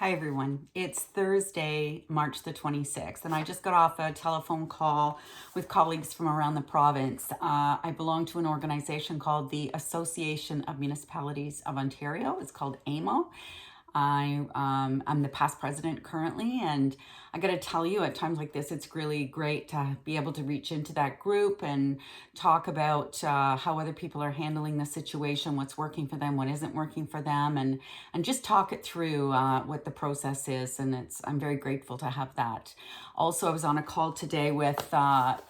Hi everyone, it's Thursday, March the 26th, and I just got off a telephone call with colleagues from around the province. I belong to an organization called the Association of Municipalities of Ontario. It's called AMO. I'm the past president currently, and I got to tell you, at times like this, it's really great to be able to reach into that group and talk about how other people are handling the situation, what's working for them, what isn't working for them, and just talk it through what the process is. And I'm very grateful to have that. Also, I was on a call today with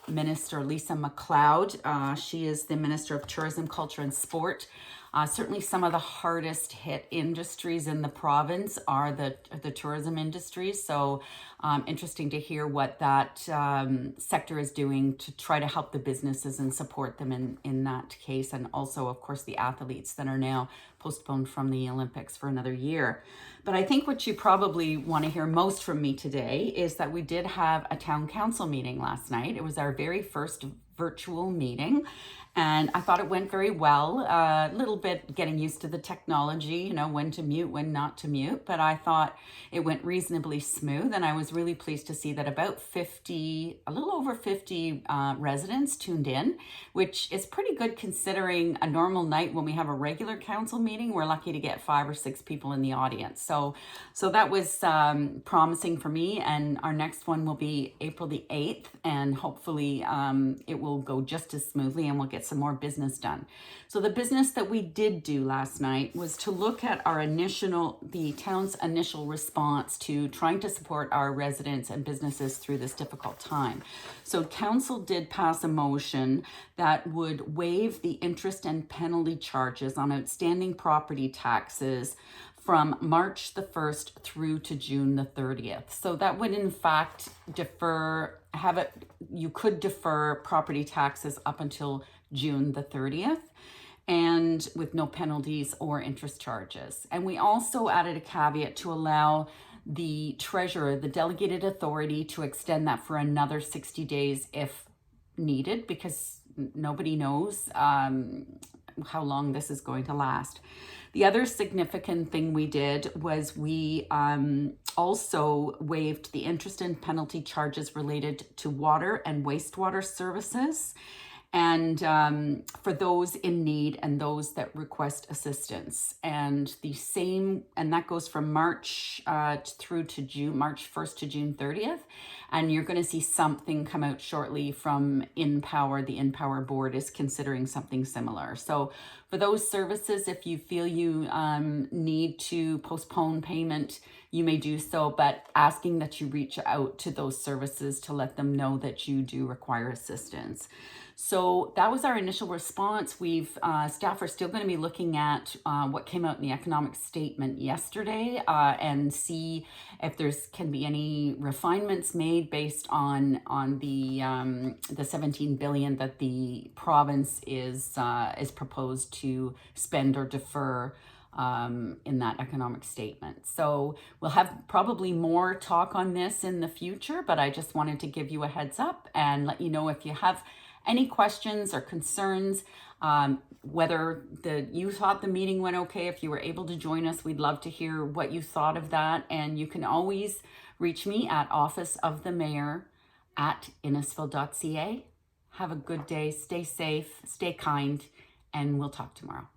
Minister Lisa MacLeod. She is the Minister of Tourism, Culture and Sport. Certainly some of the hardest hit industries in the province are the tourism industry. So interesting to hear what that sector is doing to try to help the businesses and support them in that case. And also, of course, the athletes that are now postponed from the Olympics for another year. But I think what you probably want to hear most from me today is that we did have a town council meeting last night. It was our very first virtual meeting, and I thought it went very well. A little bit getting used to the technology, when to mute, when not to mute, but I thought it went reasonably smooth, and I was really pleased to see that about a little over 50 residents tuned in, which is pretty good considering a normal night when we have a regular council meeting. We're lucky to get 5 or 6 people in the audience. So that was promising for me, and our next one will be April the 8th, and hopefully it will go just as smoothly and we'll get some more business done. So the business that we did do last night was to look at the town's initial response to trying to support our residents and businesses through this difficult time. So council did pass a motion that would waive the interest and penalty charges on outstanding property taxes from March the 1st through to June the 30th. So that would in fact you could defer property taxes up until June the 30th, and with no penalties or interest charges. And we also added a caveat to allow the treasurer the delegated authority to extend that for another 60 days if needed, because nobody knows how long this is going to last. The other significant thing we did was we also waived the interest and penalty charges related to water and wastewater services, and for those in need and those that request assistance. And that goes from March through to June, March 1st to June 30th. And you're going to see something come out shortly from InPower. The InPower board is considering something similar. So for those services, if you feel you need to postpone payment, you may do so, but asking that you reach out to those services to let them know that you do require assistance. So that was our initial response. Staff are still going to be looking at what came out in the economic statement yesterday and see if can be any refinements made based on the 17 billion that the province is proposed to spend or defer in that economic statement. So we'll have probably more talk on this in the future, but I just wanted to give you a heads up and let you know if you have any questions or concerns, whether you thought the meeting went okay. If you were able to join us, we'd love to hear what you thought of that. And you can always reach me at officeofthemayor@innisfil.ca. Have a good day, stay safe, stay kind, and we'll talk tomorrow.